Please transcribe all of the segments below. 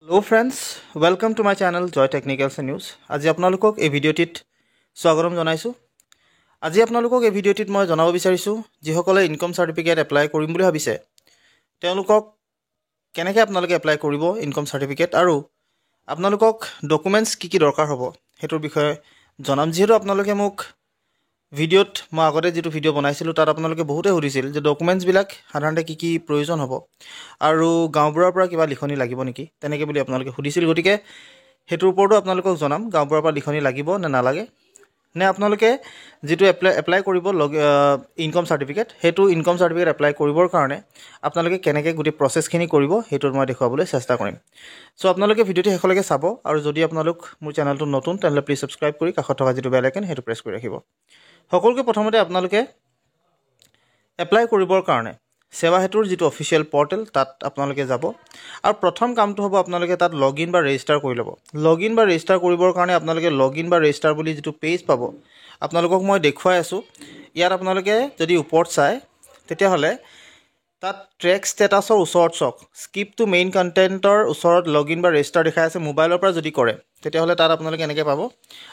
Hello friends, welcome to my channel Joy Technicals and News. আজি আপোনালোকক এই ভিডিঅ'টিত স্বাগতম জনাইছো। আজি আপোনালোকক এই ভিডিঅ'টিত মই জনাব বিচাৰিছো যিসকলে ইনকাম সাৰ্টিফিকেট এপ্লাই কৰিম বুলি ভাবিছে তেওঁলোকক কেনেকৈ আপোনালোকে এপ্লাই কৰিব ইনকাম সাৰ্টিফিকেট আৰু আপোনালোকক ডকুমেন্টছ কি দৰকাৰ হ'ব হেতুৰ বিষয়ে জনাম। যেহেতু আপোনালোকে মোক ভিডিঅ'ত মই আগতে যেটো ভিডিঅ' বনাইছিলো তাত আপোনালোকে বহুতে সুধিছিল যে ডকুমেন্টছ বিলাক সাধাৰণতে কি প্ৰয়োজন হ'ব আৰু গাঁওবুঢ়াৰ পৰা কিবা লিখনি লাগিব নেকি তেনেকৈ বুলি আপোনালোকে সুধিছিল। গতিকে হেতুৰ ওপৰতো আপোনালোকক জনাম গাঁওবুঢ়াৰ পৰা লিখনি লাগিব নে নালাগে, নে আপোনালোকে যেটো এপ্লাই কৰিব ইনকাম সাৰ্টিফিকেট হেতু ইনকাম সাৰ্টিফিকেট এপ্লাই কৰিবৰ কাৰণে আপোনালোকে কেনেকৈ গুটি প্ৰসেছখিনি কৰিব হেতুৰ মই দেখুৱাবলৈ চেষ্টা কৰিম। সো আপোনালোকে ভিডিঅ'টি শেষলৈকে চাব আৰু যদি আপোনালোক মোৰ চেনেলটো নতুন তেনলে প্লিজ সাবস্ক্ৰাইব কৰি কাষত থকা যেটো বেল আইকন হেতু প্ৰেছ কৰি ৰাখিব। সকলোকে প্ৰথমতে আপোনালোকে এপ্লাই কৰিবৰ কাৰণে সেৱা হেতুৰ যেটো অফিচিয়েল পোৰ্টেল তাত আপোনালোকে যাব আৰু প্ৰথম কামটো হ'ব আপোনালোকে তাত লগইন বা ৰেজিষ্টাৰ কৰি ল'ব। লগইন বা ৰেজিষ্টাৰ কৰিবৰ কাৰণে আপোনালোকে লগইন বা ৰেজিষ্টাৰ বুলি যেটো পেজ পাব আপোনালোকক মই দেখুৱাই আছো। ইয়াত আপোনালোকে যদি ওপৰত চাই তেতিয়া হলে তাত ট্ৰেক ষ্টেটাছৰ ওচৰত চক স্কিপ টু মেইন কন্টেন্টৰ ওচৰত লগইন বা ৰেজিষ্টাৰ দেখাই আছে। মোবাইলৰ পৰা যদি কৰে তেতিয়া হলে তাত আপোনালোকে এনেকৈ পাব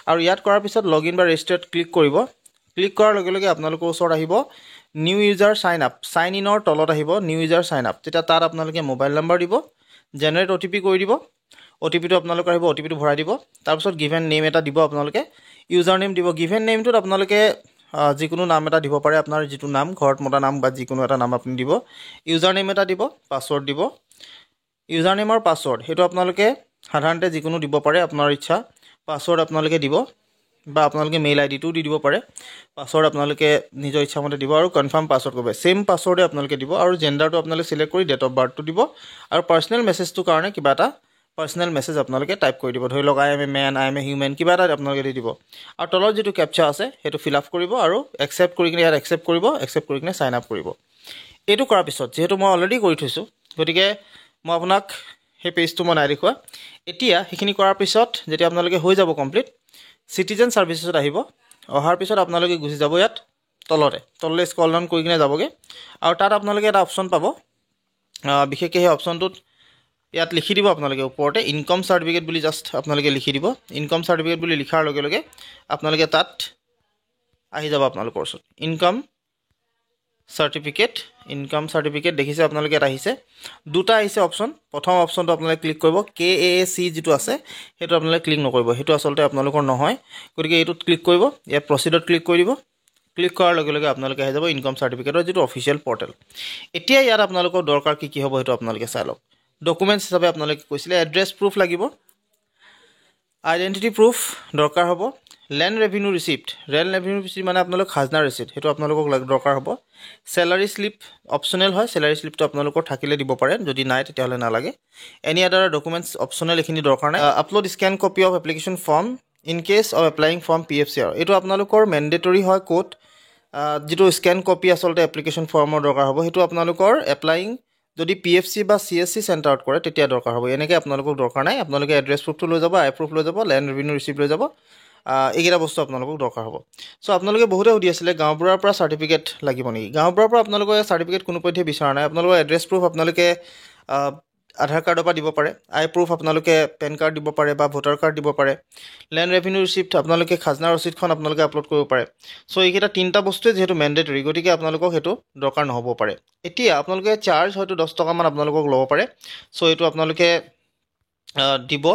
আৰু ইয়াত কৰাৰ পিছত লগইন বা ৰেজিষ্টাৰত ক্লিক কৰিব। ক্লিক কৰাৰ লগে লগে আপোনালোকৰ ওচৰত আহিব new user sign up, sign ইনৰ তলত আহিব নিউ ইউজাৰ সাইন আপ। তেতিয়া তাত আপোনালোকে মোবাইল নম্বৰ দিব, জেনাৰেট OTP কৰি দিব। OTPটো আপোনালোকৰ আহিব, OTPটো ভৰাই দিব। তাৰ পিছত গিভেন নেম এটা দিব, আপোনালোকে ইউজাৰ নেম দিব। গিভেন নেমটোত আপোনালোকে যিকোনো নাম এটা দিব পাৰে, আপোনাৰ যেটো নাম ঘৰত মতা নাম বা যিকোনো এটা নাম আপুনি দিব। ইউজাৰ নেম এটা দিব, পাছৱৰ্ড দিব। ইউজাৰ নেমৰ পাছৱৰ্ড হেতু আপোনালোকে সাধাৰণতে যিকোনো দিব পাৰে আপোনাৰ ইচ্ছা। পাছৱৰ্ড আপোনালোকে দিব বা আপোনালোকে মেইল আইডিটো দি দিব পাৰে। পাছৱৰ্ড আপোনালোকে নিজৰ ইচ্ছা মতে দিব আৰু কনফাৰ্ম পাছৱৰ্ড কৰিব। সেম পাছৱৰ্ডে আপোনালোকে দিব আৰু জেন্ডাৰটো আপোনালোকে সিলেক্ট কৰি ডেট অফ বাৰ্থটো দিব আৰু পাৰ্সোনেল মেছেজটো কাৰণে কিবা এটা পাৰ্সোনেল মেছেজ আপোনালোকে টাইপ কৰি দিব। ধৰি লওক I M a man, I M a human কিবা এটা আপোনালোকে দি দিব আৰু তলত যেটো ক্যাপচা আছে হেতু ফিল আপ কৰিব আৰু একসেপ্ট কৰি কিনে ইয়াত একসেপ্ট কৰিব। একসেপ্ট কৰি কিনে সাইন আপ কৰিব। এটো কৰাৰ পিছত যেহেতু মই অলৰেডি কৰি থৈছো গতিকে মই আপোনাক সেই পেজটো মই নাই দেখুৱা। এতিয়া সেইখিনি কৰাৰ পিছত যেতিয়া আপোনালোকে হৈ যাব কমপ্লিট সিটিজেন সাৰ্ভিসেছত আহিব। অহাৰ পিছত আপোনালোকে গুচি যাব ইয়াত তললে স্ক্ৰল ডাউন কৰি কিনে যাবগে আৰু তাত আপোনালোকে এটা অপচন পাব। বিশেষকৈ সেই অপচনটোত ইয়াত লিখি দিব আপোনালোকে ওপৰতে ইনকাম সাৰ্টিফিকেট বুলি জাস্ট আপোনালোকে লিখি দিব। ইনকাম সাৰ্টিফিকেট বুলি লিখাৰ লগে লগে আপোনালোকে তাত আহি যাব আপোনালোকৰ ওচৰত ইনকাম সাৰ্টিফিকেট দেখিছে আপোনালোকে ইয়াত আহিছে। দুটা আহিছে অপচন। প্ৰথম অপচনটো আপোনালোকে ক্লিক কৰিব। KAAC যেটো আছে হেতু আপোনালোকে ক্লিক নকৰিব, হেতু আসলতে আপোনালোকৰ নহয়। গতিকে এইটোত ক্লিক কৰিব, ইয়াত প্ৰসিডত ক্লিক কৰি দিব। ক্লিক কৰাৰ লগে লগে আপোনালোকে আহি যাব ইনকাম সাৰ্টিফিকেটৰ যেটো অফিচিয়েল পোৰ্টেল। এতিয়া ইয়াত আপোনালোকৰ দৰকাৰ কি হ'ব হেতু আপোনালোকে চাই লওক। ডকুমেন্টছ হিচাপে আপোনালোকে কৈছিলে এড্ৰেছ প্ৰুফ লাগিব, আইডেন্টিটি প্ৰুফ দৰকাৰ হ'ব, ল্যান্ড ৰেভিনিউ ৰিসিপ্ট মানে আপোনালোক খাজনা ৰিসিপ্ট হেতু আপোনালোকক দৰকাৰ হ'ব। স্যালাৰি স্লিপ অপচনেল হয়, স্যালাৰি স্লিপটো আপোনালোকৰ থাকিলে দিব পাৰে, যদি নাই তেতিয়াহলে নালাগে। এনি আদাৰ ডকুমেন্টছ অপচনেল, এখিনি দৰকাৰ নাই। Upload scan copy of application form in case of applying form PFCR এইটো আপোনালোকৰ মেন্ডেটৰি হয়। কোড যেটো স্ক্যান কপি আসলতে এপ্লিকেশন ফৰ্মৰ দৰকাৰ হ'ব হেতু আপোনালোকৰ এপ্লাইং যদি PFC বা CSC চেণ্টাৰত কৰে তেতিয়া দৰকাৰ হ'ব। এনেকৈ আপোনালোকক দৰকাৰ নাই। আপোনালোকে এড্ৰেছ প্ৰুফটো লৈ যাব, আই প্ৰুফ লৈ যাব, ল্যান্ড ৰেভিনিউ ৰিসিপ্ট লৈ যাব। এইকেইটা বস্তু আপোনালোকক দৰকাৰ হ'ব। সো আপোনালোকে বহুতে সুধি আছিলে গাঁওবুঢ়াৰ পৰা সাৰ্টিফিকেট লাগিব নেকি। গাঁওবুঢ়াৰ পৰা আপোনালোকে সাৰ্টিফিকেট কোনো পধ্যে বিচৰা নাই। আপোনালোকৰ এড্ৰেছ প্ৰুফ আপোনালোকে আধাৰ কাৰ্ডৰ পৰা দিব পাৰে, আই প্ৰুফ আপোনালোকে পেন কাৰ্ড দিব পাৰে বা ভোটাৰ কাৰ্ড দিব পাৰে, ল্যান্ড ৰেভিনিউ ৰিসিপ্ট আপোনালোকে খাজনা ৰচিদখন আপোনালোকে আপলোড কৰিব পাৰে। সো এইকেইটা তিনটা বস্তুৱে যেহেতু মেন্ডেটৰি গতিকে আপোনালোকক হেতু দৰকাৰ নহ'ব পাৰে। এতিয়া আপোনালোকে চাৰ্জ হয়তো 10 টকা মান আপোনালোকক ল'ব পাৰে। সো এইটো আপোনালোকে দিব।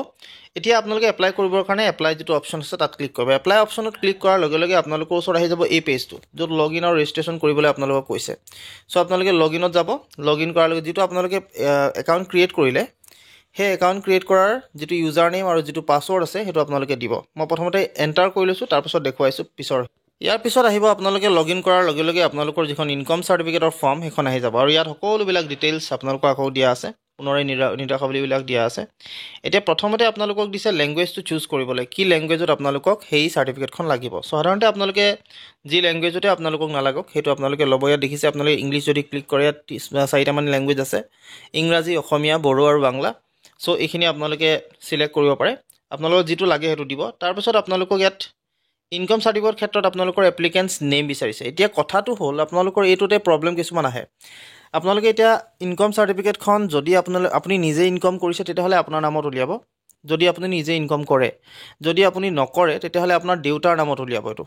এতিয়া আপোনালোকে এপ্লাই কৰিবৰ কাৰণে এপ্লাই যেটো অপচন আছে তাত ক্লিক কৰিব। এপ্লাই অপচনত ক্লিক কৰাৰ লগে লগে আপোনালোকৰ ওচৰত আহি যাব এই পেজটো য'ত লগইন আৰু ৰেজিষ্ট্ৰেচন কৰিবলৈ আপোনালোকক কৈছে। সো আপোনালোকে লগইনত যাব। লগইন কৰাৰ লগে যেটো আপোনালোকে একাউণ্ট ক্ৰিয়েট কৰিলে সেই একাউণ্ট ক্ৰিয়েট কৰাৰ যেটো ইউজাৰ নেম আৰু যেটো পাছৱৰ্ড আছে হেতু আপোনালোকে দিব। মই প্ৰথমতে এন্টাৰ কৰি লৈছো, তাৰ পিছত দেখুৱাইছো পিছৰ। ইয়াৰ পিছত আহিব আপোনালোকে লগইন কৰাৰ লগে লগে আপোনালোকৰ যিখন ইনকাম সাৰ্টিফিকেটৰ ফৰ্ম সেইখন আহি যাব আৰু ইয়াত সকলোবিলাক ডিটেইলছ আপোনালোকক আকৌ দিয়া আছে, পুনৰাই নিৰ্দেশাৱলীবিলাক দিয়া আছে। এতিয়া প্ৰথমতে আপোনালোকক দিছে ল্যাঙ্গুৱেজটো চুজ কৰিবলৈ, কি ল্যাঙ্গুৱেজত আপোনালোকক সেই সাৰ্টিফিকেটখন লাগিব। সাধাৰণতে আপোনালোকে যি ল্যাঙ্গুৱেজতে আপোনালোকক নালাগক হেতু আপোনালোকে ল'ব। ইয়াত দেখিছে আপোনালোকে ইংলিছ যদি ক্লিক কৰে ইয়াত 4টা মান ল্যাঙ্গুৱেজ আছে, ইংৰাজী, অসমীয়া, বড়ো আৰু বাংলা। সো এইখিনি আপোনালোকে সিলেক্ট কৰিব পাৰে, আপোনালোকক যেটো লাগে হেতু দিব। তাৰ পিছত আপোনালোকক ইয়াত ইনকাম সাৰ্টিফিকেটৰ ক্ষেত্ৰত আপোনালোকৰ এপ্লিকেন্টছ নেম বিচাৰিছে। এতিয়া কথাটো হ'ল আপোনালোকৰ এইটোতে প্ৰবলেম কিছুমান আহে। আপোনালোকে এতিয়া ইনকম চাৰ্টিফিকেটখন যদি আপুনি নিজে ইনকম কৰিছে তেতিয়াহ'লে আপোনাৰ নামত উলিয়াব, যদি আপুনি নিজে ইনকম কৰে। যদি আপুনি নকৰে তেতিয়াহ'লে আপোনাৰ দেউতাৰ নামত উলিয়াব এইটো,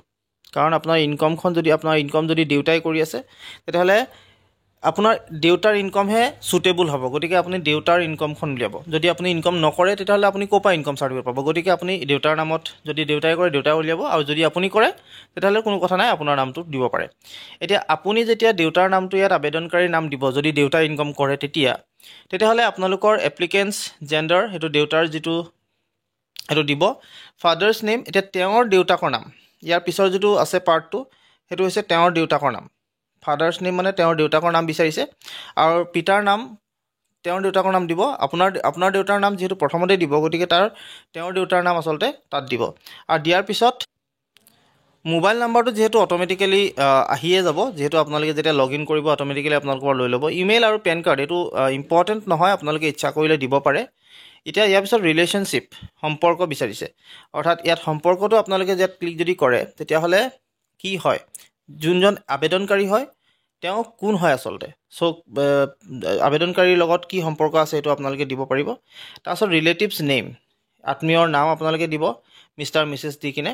কাৰণ আপোনাৰ ইনকম যদি দেউতাই কৰি আছে তেতিয়াহ'লে আপোনাৰ দেউতাৰ ইনকমহে সুটেবল হ'ব, গতিকে আপুনি দেউতাৰ ইনকমখন উলিয়াব। যদি আপুনি ইনকম নকৰে তেতিয়াহ'লে আপুনি ক'ৰ পৰা ইনকম চাৰ্টিফিকেট পাব, গতিকে আপুনি দেউতাৰ নামত, যদি দেউতাই কৰে দেউতাই উলিয়াব, আৰু যদি আপুনি কৰে তেতিয়াহ'লে কোনো কথা নাই, আপোনাৰ নামটো দিব পাৰে। এতিয়া আপুনি যেতিয়া দেউতাৰ নামটো ইয়াত আবেদনকাৰীৰ নাম দিব, যদি দেউতাই ইনকম কৰে তেতিয়াহ'লে আপোনালোকৰ এপ্লিকেণ্টছ জেণ্ডাৰ সেইটো দেউতাৰ সেইটো দিব, ফাদাৰ্ছ নেম, এতিয়া তেওঁৰ দেউতাকৰ নাম, ইয়াৰ পিছৰ যিটো আছে পাৰ্টটো সেইটো হৈছে তেওঁৰ দেউতাকৰ নাম। ফাদাৰ্ছ নেম মানে তেওঁৰ দেউতাকৰ নাম বিচাৰিছে, আৰু পিতাৰ নাম তেওঁৰ দেউতাকৰ নাম দিব। আপোনাৰ দেউতাৰ নাম যিহেতু প্ৰথমতে দিব, গতিকে তেওঁৰ দেউতাৰ নাম আচলতে তাত দিব। আৰু দিয়াৰ পিছত মোবাইল নাম্বাৰটো যিহেতু অট'মেটিকেলি আহিয়ে যাব, যিহেতু আপোনালোকে যেতিয়া লগ ইন কৰিব অট'মেটিকেলি আপোনালোকৰ লৈ ল'ব। ইমেইল আৰু পেন কাৰ্ড এইটো ইম্পৰ্টেণ্ট নহয়, আপোনালোকে ইচ্ছা কৰিলে দিব পাৰে। এতিয়া ইয়াৰ পিছত ৰিলেশ্যনশ্বিপ, সম্পৰ্ক বিচাৰিছে, অৰ্থাৎ ইয়াত সম্পৰ্কটো আপোনালোকে ইয়াত ক্লিক যদি কৰে তেতিয়াহ'লে কি হয়, যোনজন আবেদনকাৰী হয় তেওঁ কোন হয় আচলতে, আবেদনকাৰীৰ লগত কি সম্পৰ্ক আছে সেইটো আপোনালোকে দিব পাৰিব। তাৰপিছত ৰিলেটিভছ নেম, আত্মীয়ৰ নাম আপোনালোকে দিব, মিষ্টাৰ মিছেছ দি কিনে।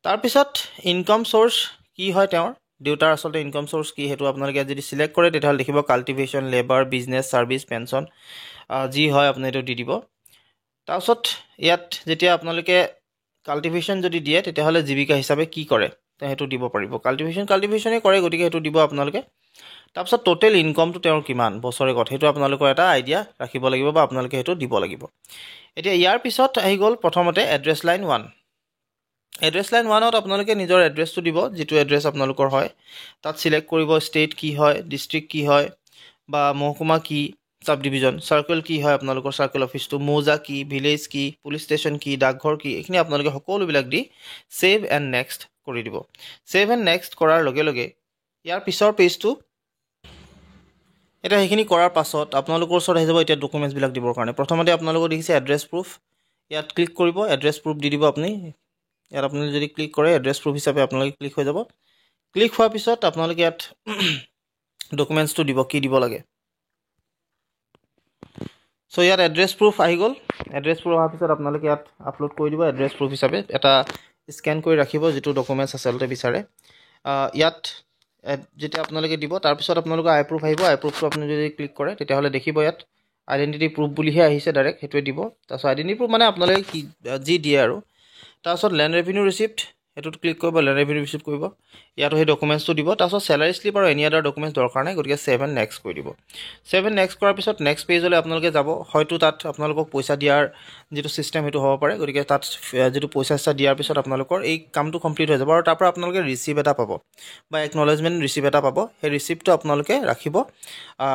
তাৰপিছত ইনকম চ'ৰ্চ কি হয়, তেওঁৰ দেউতাৰ আচলতে ইনকম চ'ৰ্চ কি সেইটো আপোনালোকে যদি চিলেক্ট কৰে তেতিয়াহ'লে দেখিব cultivation, labour, business, service, pension, যি হয় আপুনি এইটো দি দিব। তাৰপিছত ইয়াত যেতিয়া আপোনালোকে কাল্টিভেশ্যন যদি দিয়ে তেতিয়াহ'লে জীৱিকা হিচাপে কি কৰে সেইটো দিব পাৰিব। কাল্টিভেশ্যনেই কৰে, গতিকে সেইটো দিব আপোনালোকে। তাৰপিছত টোটেল ইনকমটো তেওঁৰ কিমান বছৰেকত সেইটো আপোনালোকৰ এটা আইডিয়া ৰাখিব লাগিব, বা আপোনালোকে সেইটো দিব লাগিব। এতিয়া ইয়াৰ পিছত আহি গ'ল প্ৰথমতে এড্ৰেছ লাইন 1। এড্ৰেছ লাইন 1ত আপোনালোকে নিজৰ এড্ৰেছটো দিব, যিটো এড্ৰেছ আপোনালোকৰ হয়, তাত চিলেক্ট কৰিব ষ্টেট কি হয়, ডিষ্ট্ৰিক্ট কি হয়, বা মহকুমা কি, চাব ডিভিজন, চাৰ্কেল কি হয় আপোনালোকৰ চাৰ্কেল অফিচটো, মৌজা কি, ভিলেজ কি, পুলিচ ষ্টেচন কি, ডাকঘৰ কি, এইখিনি আপোনালোকে সকলোবিলাক দি ছেভ এণ্ড নেক্সট কৰি দিব। ছেভ এণ্ড নেক্সট কৰাৰ লগে লগে ইয়াৰ পিছৰ পেজটো, এতিয়া সেইখিনি কৰাৰ পাছত আপোনালোকৰ ওচৰত আহি যাব এতিয়া ডকুমেণ্টছবিলাক দিবৰ কাৰণে। প্ৰথমতে আপোনালোকে দেখিছে এড্ৰেছ প্ৰুফ, ইয়াত ক্লিক কৰিব, এড্ৰেছ প্ৰুফ দি দিব আপুনি। ইয়াত আপোনালোকে যদি ক্লিক কৰে এড্ৰেছ প্ৰুফ হিচাপে আপোনালোকে ক্লিক হৈ যাব। ক্লিক হোৱাৰ পিছত আপোনালোকে ইয়াত ডকুমেণ্টছটো দিব, কি দিব লাগে। চ' ইয়াত এড্ৰেছ প্ৰুফ আহি গ'ল। এড্ৰেছ প্ৰুফ অহাৰ পিছত আপোনালোকে ইয়াত আপলোড কৰি দিব এড্ৰেছ প্ৰুফ হিচাপে, এটা স্কেন কৰি ৰাখিব যিটো ডকুমেণ্টছ আচলতে বিচাৰে। ইয়াত যেতিয়া আপোনালোকে দিব তাৰপিছত আপোনালোকৰ আই প্ৰুফ আহিব। আই প্ৰুফটো আপুনি যদি ক্লিক কৰে তেতিয়াহ'লে দেখিব ইয়াত আইডেণ্টিটি প্ৰুফ বুলিহে আহিছে, ডাইৰেক্ট সেইটোৱে দিব। তাৰপিছত আইডেণ্টিটি প্ৰুফ মানে আপোনালোকে যি দিয়ে আৰু। তাৰপিছত লেণ্ড ৰেভিনিউ ৰিচিপ্ট, সেইটোত ক্লিক কৰিব, লেণ্ড ৰেভিনিউ ৰিচিপ্ট কৰিব, ইয়াতো সেই ডকুমেণ্টছটো দিব। তাৰপিছত চেলাৰী শ্লিপ আৰু এনি আদাৰ ডকুমেণ্টছ দৰকাৰ নাই, গতিকে ছেভ এণ্ড নেক্সট কৰি দিব। ছেভ এণ্ড নেক্সট কৰাৰ পিছত নেক্সট পেজলৈ আপোনালোকে যাব। হয়তো তাত আপোনালোকক পইচা দিয়াৰ যিটো ছিষ্টেম সেইটো হ'ব পাৰে, গতিকে তাত যিটো পইচা দিয়াৰ পিছত আপোনালোকৰ এই কামটো কমপ্লিট হৈ যাব, আৰু তাৰ পৰা আপোনালোকে ৰিচিপ্ট এটা পাব বা একনলেজমেণ্ট ৰিচিপ্ট এটা পাব। সেই ৰিচিপ্টটো আপোনালোকে ৰাখিব,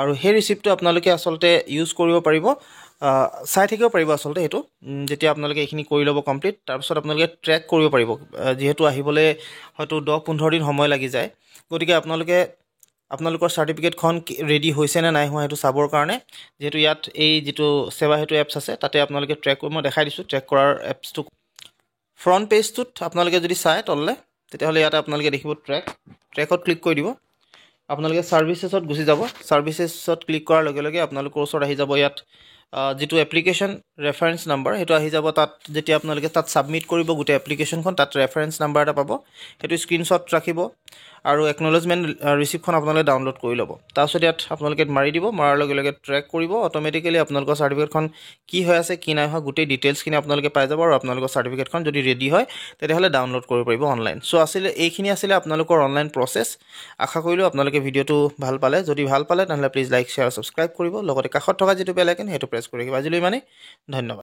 আৰু সেই ৰিচিপ্টটো আপোনালোকে আচলতে ইউজ কৰিব পাৰিব, চাই থাকিব পাৰিব আচলতে সেইটো, যেতিয়া আপোনালোকে এইখিনি কৰি ল'ব কমপ্লিট। তাৰপিছত আপোনালোকে ট্ৰেক কৰিব পাৰিব, যিহেতু আহিবলৈ হয়তো 10-15 দিন সময় লাগি যায়, গতিকে আপোনালোকৰ চাৰ্টিফিকেটখন ৰেডি হৈছে নে নাই হোৱা সেইটো চাবৰ কাৰণে, যিহেতু ইয়াত এই যিটো সেৱা সেইটো এপছ আছে তাতে আপোনালোকে ট্ৰেক কৰি, মই দেখাই দিছোঁ ট্ৰেক কৰাৰ এপছটো। ফ্ৰণ্ট পেজটোত আপোনালোকে যদি চায় তললৈ, তেতিয়াহ'লে ইয়াতে আপোনালোকে দেখিব ট্ৰেকত ক্লিক কৰি দিব। আপোনালোকে ছাৰ্ভিচেছত গুচি যাব। ছাৰ্ভিচেছত ক্লিক কৰাৰ লগে লগে আপোনালোকৰ ওচৰত আহি যাব ইয়াত যিটো এপ্লিকেশ্যন ৰেফাৰেঞ্চ নাম্বাৰ সেইটো আহি যাব। তাত যেতিয়া আপোনালোকে তাত ছাবমিট কৰিব গোটেই এপ্লিকেশ্যনখন, তাত ৰেফাৰেঞ্চ নাম্বাৰ এটা পাব, সেইটো স্ক্ৰীনশ্বট ৰাখিব, আৰু একনলেজমেণ্ট ৰিচিপ্টখন আপোনালোকে ডাউনলোড কৰি ল'ব। তাৰপিছত ইয়াত আপোনালোকে মাৰি দিব, মৰাৰ লগে লগে ট্ৰেক কৰিব, অট'মেটিকেলি আপোনালোকৰ চাৰ্টিফিকেটখন কি হৈ আছে কি নাই হোৱা গোটেই ডিটেইলছখিনি আপোনালোকে পাই যাব, আৰু আপোনালোকৰ চাৰ্টিফিকেটখন যদি ৰেডি হয় তেতিয়াহ'লে ডাউনলোড কৰিব পাৰিব অনলাইন। চ' এইখিনি আছিলে আপোনালোকৰ অনলাইন প্ৰচেছ। আশা কৰিলোঁ আপোনালোকে ভিডিঅ'টো ভাল পালে। যদি ভাল পালে তেনেহ'লে প্লিজ লাইক, শ্বেয়াৰ, ছাবস্ক্ৰাইব কৰিব, লগতে কাষত থকা যিটো বেল আইকন সেইটো প্ৰেছ কৰি ৰাখিব। আজিলৈ ইমানেই, ধন্যবাদ।